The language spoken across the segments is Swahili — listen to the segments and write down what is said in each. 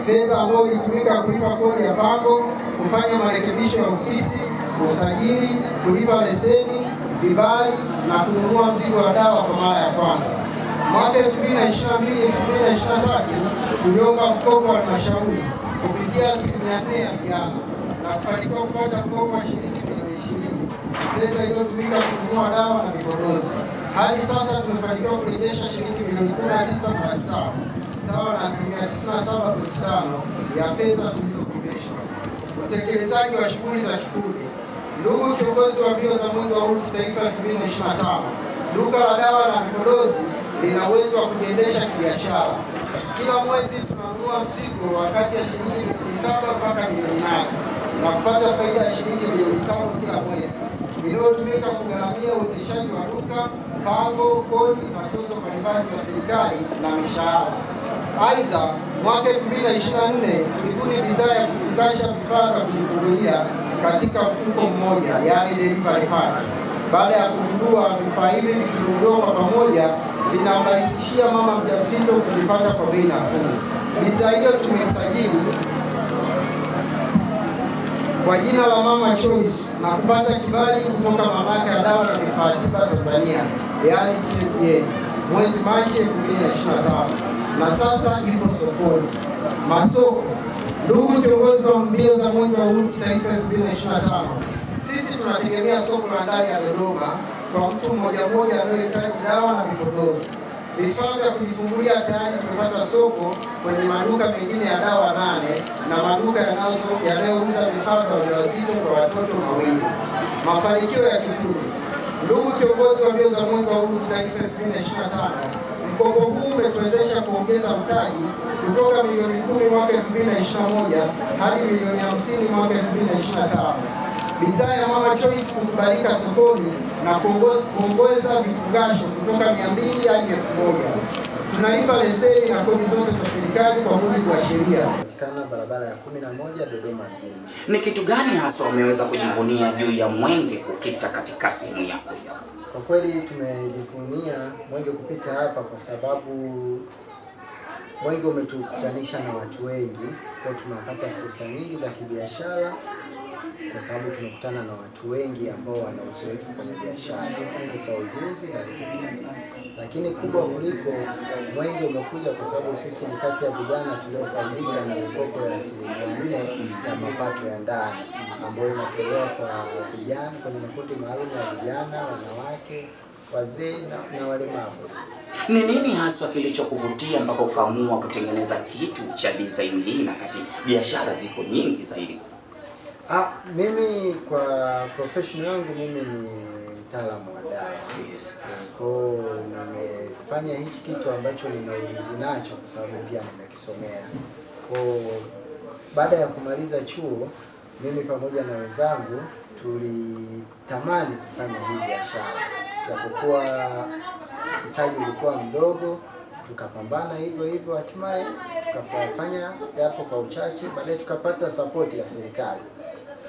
fedha ambayo ilitumika kulipa kodi ya pango, kufanya marekebisho ya ofisi, usajili, kulipa leseni, vibali na kununua mzigo wa dawa kwa mara ya kwanza. Mwaka 2022-2023 tuliomba mkopo wa halmashauri kupitia 4% ya vijana na kufanikiwa kupata mkopo wa shilingi milioni 20, fedha iliyotumika kununua dawa na vipodozi. Hadi sasa tumefanikiwa kurejesha shilingi milioni 19.5 sawa na 97.5 ya fedha tulizokopeshwa. Utekelezaji wa shughuli za kikundi. Ndugu kiongozi wa mbio za Mwenge wa Uhuru Kitaifa 2025, duka la dawa na vipodozi lina uwezo wa kujiendesha kibiashara. Kila mwezi tunanunua mzigo wa kati ya shilingi milioni 7 mpaka milioni 8 na kupata faida ya shilingi milioni 5 kila mwezi, inayotumika kugharamia uendeshaji wa duka, pango, kodi na tozo mbalimbali za serikali na mishahara. Aidha, mwaka 2024 tulibuni bidhaa ya kufungasha vifaa vya kujifungulia katika mfuko mmoja, yaani delivery pack. Baada ya kugundua vifaa hivi vikinunuliwa kwa pamoja vinamrahisishia mama mjamzito kuvipata kwa bei nafuu. Bidhaa hiyo tumesajili kwa jina la Mama Choice na kupata kibali kutoka Mamlaka ya Dawa na Vifaa Tiba Tanzania, yaani TFDA, mwezi Machi 2025 na sasa ipo sokoni. Masoko. Ndugu kiongozi wa mbio za Mwenge wa Uhuru Kitaifa 2025, sisi tunategemea soko la ndani ya Dodoma kwa mtu mmoja mmoja anayehitaji dawa na vipodozi. Vifaa vya kujifungulia tayari tumepata soko kwenye maduka mengine ya dawa 8 na maduka yanayouza vifaa vya ujauzito kwa watoto mawili. Mafanikio ya kikundi. Ndugu kiongozi wa mbio za Mwenge wa Uhuru Kitaifa 2025, mkopo huu umetuwezesha kuongeza mtaji kutoka milioni 10 mwaka 2021 hadi milioni 50 mwaka 2025. Bidhaa ya Mama Choice kukubalika sokoni na kuongeza vifungasho kutoka 200 hadi 1000. Tunalipa leseni na kodi zote za serikali kwa mujibu wa sheria. Patikana barabara ya 11 Dodoma mjini. Ni kitu gani hasa umeweza kujivunia juu ya Mwenge kukita katika sehemu yako? Kwa kweli tumejivunia Mwenge kupita hapa kwa sababu Mwenge umetukutanisha na watu wengi, kwa tunapata fursa nyingi za kibiashara kwa sababu tumekutana na watu wengi ambao wana uzoefu kwenye biashara kutoka ujuzi na vitu vingine. Lakini kubwa kuliko Mwenge umekuja kwa sababu sisi ni kati ya vijana tuliofaidika na mikopo ya 4% ya mapato ya ndani ambayo inatolewa kwa vijana kwenye makundi maalum ya vijana, wanawake, wazee na walemavu. Ni nini haswa kilichokuvutia mpaka ukaamua kutengeneza kitu cha design hii na kati biashara ziko nyingi zaidi? Mimi kwa profession yangu mimi ni mtaalamu wa dawa. Yes. Kwa nimefanya hichi kitu ambacho nina ujuzi nacho kwa sababu pia nimekisomea. Kwa baada ya kumaliza chuo, mimi pamoja na wenzangu tulitamani kufanya hii biashara. Japokuwa mtaji ulikuwa mdogo, tukapambana hivyo hatimaye tukafanya japo kwa uchache, baadaye tukapata support ya serikali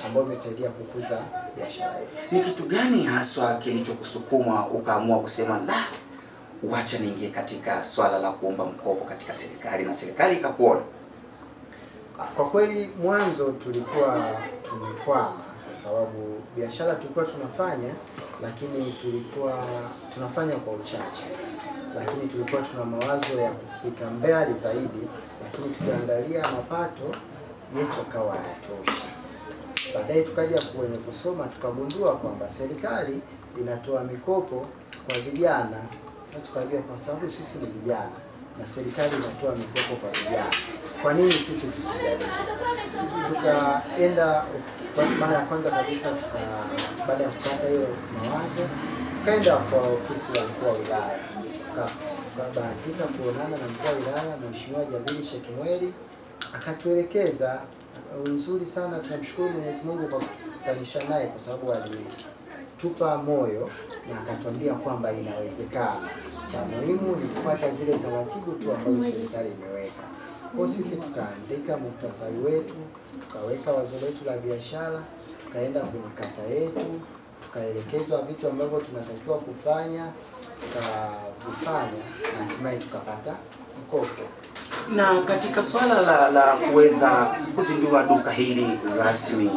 ambayo imesaidia kukuza biashara yetu. Ni kitu gani haswa kilichokusukuma ukaamua kusema wacha niingie katika swala la kuomba mkopo katika serikali na serikali ikakuona? Kwa kweli mwanzo tulikuwa tumekwama kwa sababu biashara tulikuwa tunafanya, lakini tulikuwa tunafanya kwa uchache. Lakini tulikuwa tuna mawazo ya kufika mbali zaidi, lakini tukiangalia mapato yetu akawa hayatoshi. Baadaye tukaja kwenye kusoma tukagundua kwamba serikali inatoa mikopo kwa vijana, na tukajua kwa sababu sisi ni vijana na serikali inatoa mikopo kwa vijana, kwa nini sisi tusijaribu? Tukaenda mara ya kwanza kabisa baada ya kupata hiyo mawazo tukaenda kwa ofisi ya mkuu wa wilaya. Tukabahatika kuonana na mkuu wa wilaya Mheshimiwa Jabiri Shekimweli, akatuelekeza nzuri sana. Tunamshukuru Mwenyezi Mungu kwa kukutanisha naye kwa sababu alitupa moyo na akatuambia kwamba inawezekana. Cha muhimu ni kufuata zile taratibu tu ambazo serikali imeweka. Kwa sisi tukaandika muhtasari wetu, tukaweka wazo letu la biashara, tukaenda kwenye kata yetu, tukaelekezwa vitu ambavyo tunatakiwa kufanya, tukavifanya na hatimaye tukapata mkopo. Na katika swala la kuweza kuzindua duka hili rasmi,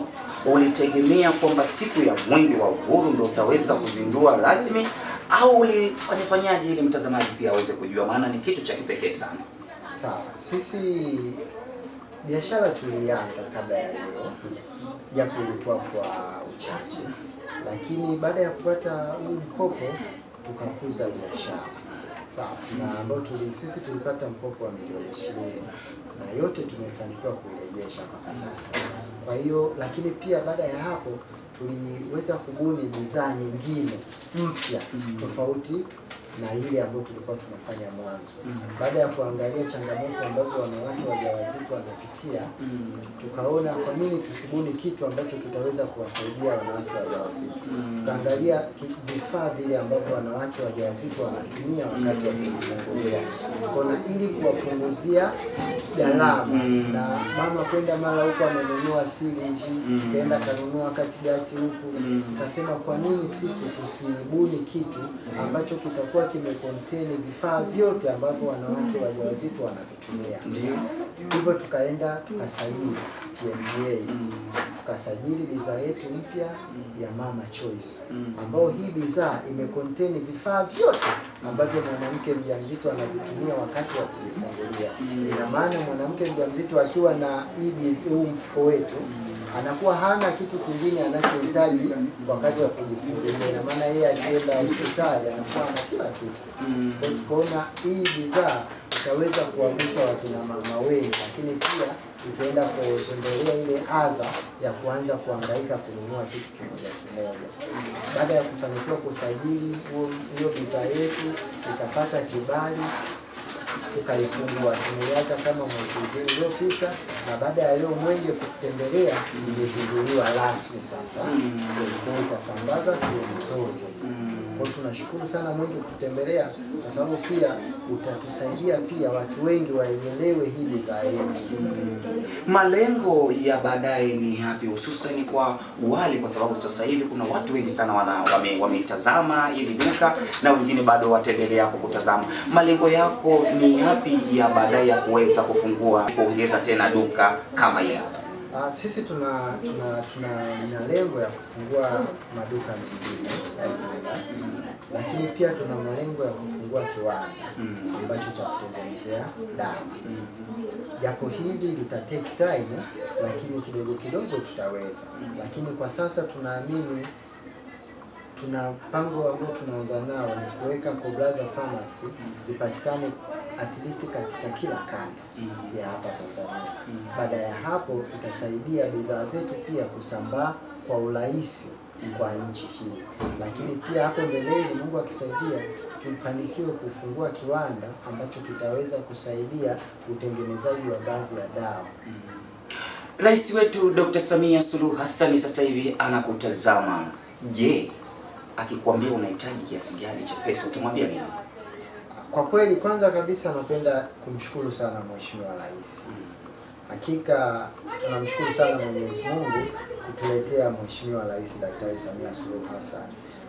ulitegemea kwamba siku ya Mwenge wa Uhuru ndio utaweza kuzindua rasmi, au ulifanyaje ili mtazamaji pia aweze kujua, maana ni kitu cha kipekee sana? Sawa, sisi biashara tulianza kabla ya leo, japo ilikuwa kwa uchache, lakini baada ya kupata huu mkopo tukakuza biashara. Sawa, na ambao sisi tulipata mkopo wa milioni 20 na yote tumefanikiwa kuirejesha mpaka sasa. Kwa hiyo, lakini pia baada ya hapo tuliweza kubuni bidhaa nyingine mpya tofauti na ile ambayo tulikuwa tunafanya mwanzo. Baada ya kuangalia changamoto ambazo wanawake wajawazito wanapitia, tukaona kwa nini tusibuni kitu ambacho kitaweza kuwasaidia wanawake wajawazito. Tukaangalia vifaa vile ambavyo wanawake wajawazito wanatumia wakati wa kujifungua, kuna ili kuwapunguzia gharama na mama kwenda mara huko amenunua sirinji, kaenda kanunua katikati huku. Tukasema kwa nini sisi tusibuni kitu ambacho kitakuwa kimecontain vifaa vyote ambavyo wanawake wajawazito wanavitumia. Hivyo tukaenda tukasajili TMDA, tukasajili bidhaa yetu mpya ya Mama Choice, ambao hii bidhaa imecontain vifaa vyote ambavyo mwanamke mjamzito anavitumia wakati wa kujifungulia. Ina maana mwanamke mjamzito akiwa na huu mfuko wetu anakuwa hana kitu kingine anachohitaji wakati wa kujifungulia. Ina maana yeye akienda hospitali anakuwa na kila kitu. Kwa hiyo tukaona hii bidhaa itaweza kuwagusa wakina mama wengi, lakini pia itaenda kuondolea ile adha ya kuanza kuhangaika kununua kitu kimoja kimoja. Baada ya kufanikiwa kusajili hiyo bidhaa yetu, ikapata kibali, tukaifungua. Tumeanza kama mwezi uliopita, na baada ya leo Mwenge kutembelea imezinduliwa rasmi sasa. Ndio itasambaza sehemu zote. Kwa tunashukuru sana Mwenge kutembelea, kwa sababu pia utatusaidia pia watu wengi waelewe hii bidhaa yetu. Malengo ya baadaye ni hapi, hususan kwa wale, kwa sababu sasa hivi kuna watu wengi sana wameitazama hili duka na wengine bado wataendelea kukutazama. Malengo yako ni hapi ya baadaye ya kuweza kufungua, kuongeza tena duka kama hili? Sisi tuna malengo ya kufungua maduka mengine, lakini pia tuna malengo ya kufungua kiwanda ambacho cha kutengenezea dawa. Japo hili lita take time, lakini kidogo kidogo tutaweza. Lakini kwa sasa tunaamini, tuna mpango ambao tunaanza nao ni kuweka Coblaza Pharmacy zipatikane at least katika kila kanda ya hapa Tanzania. Baada ya hapo itasaidia bidhaa zetu pia kusambaa kwa urahisi kwa nchi hii. Lakini pia hapo mbeleni, Mungu akisaidia, tufanikiwe kufungua kiwanda ambacho kitaweza kusaidia utengenezaji wa baadhi ya dawa. Rais wetu Dr. Samia Suluhu Hassan sasa hivi anakutazama. Je, akikwambia unahitaji kiasi gani cha pesa utamwambia nini? Kwa kweli, kwanza kabisa napenda kumshukuru sana Mheshimiwa Rais. Hakika tunamshukuru sana Mwenyezi Mungu kutuletea Mheshimiwa Rais Daktari Samia Suluhu Hassan.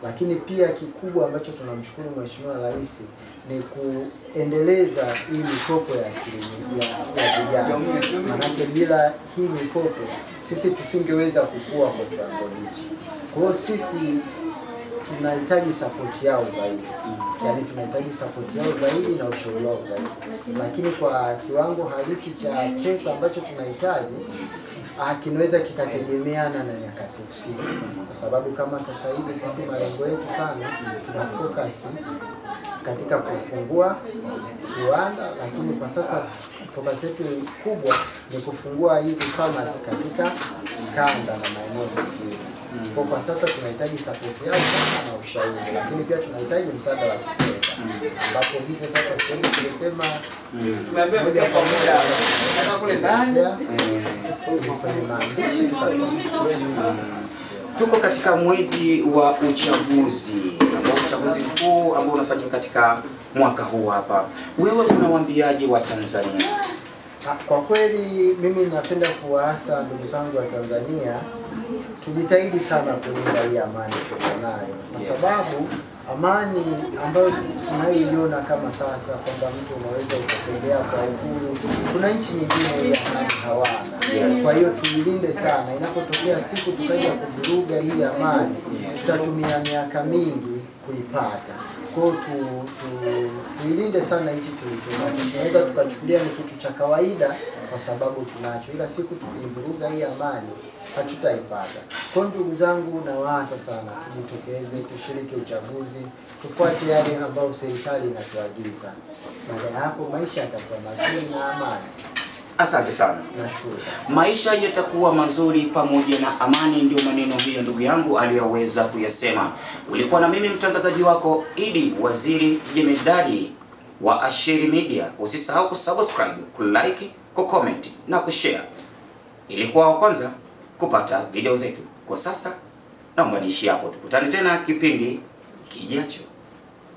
Lakini pia kikubwa ambacho tunamshukuru Mheshimiwa Rais ni kuendeleza hii mikopo ya asilimia ya vijana. Manake bila hii mikopo sisi tusingeweza kukua kwa kiwango hichi. Kwa hiyo sisi tunahitaji support yao zaidi. Yaani tunahitaji support yao zaidi na ushauri wao zaidi. Lakini kwa kiwango halisi cha pesa ambacho tunahitaji, kinaweza kikategemeana na nyakati husika. Kwa sababu kama sasa hivi sisi malengo yetu sana tuna focus katika kufungua kiwanda, lakini kwa sasa focus yetu kubwa ni kufungua hizi pharmacy katika kanda na maeneo mengine. Kwa sasa tunahitaji support yao sana na ushauri, lakini pia tunahitaji msaada wa kifedha, ambapo hivyo sasa sisi tunasema tumeambia moja kwa moja hata kule ndani kwenye maandishi tuko katika mwezi wa uchaguzi, ambao uchaguzi mkuu ambao unafanyika katika mwaka huu hapa. Wewe unawaambiaje wa Tanzania? Kwa kweli mimi napenda kuwaasa ndugu zangu wa Tanzania, tujitahidi sana kulinda hii amani tulionayo, kwa sababu amani ambayo tunayoiona kama sasa kwamba mtu unaweza ukatembea kwa uhuru, kuna nchi nyingine hii amani hawana. Kwa hiyo tuilinde sana, inapotokea siku tukaja kuvuruga hii amani, tutatumia miaka mingi kuipata. Kwa hiyo tuilinde sana hichi tulichonacho. Tunaweza tukachukulia ni kitu cha kawaida kwa sababu tunacho, ila siku tukivuruga hii amani hatutaipata. Kwa ndugu zangu, nawaasa sana tujitokeze, tushiriki uchaguzi, tufuate yale ambayo serikali inatuagiza. Baada ya hapo maisha yatakuwa mazuri na amani. Asante sana. Nashukuru. Maisha yatakuwa mazuri pamoja na amani, ndio maneno hiyo ndugu yangu aliyoweza kuyasema. Ulikuwa na mimi mtangazaji wako Idi Waziri, jemedari wa Asheri Media. Usisahau kusubscribe, kulike, kucomment na kushare ili kuwa wa kwanza kupata video zetu. Kwa sasa naomba niishi hapo, tukutane tena kipindi kijacho.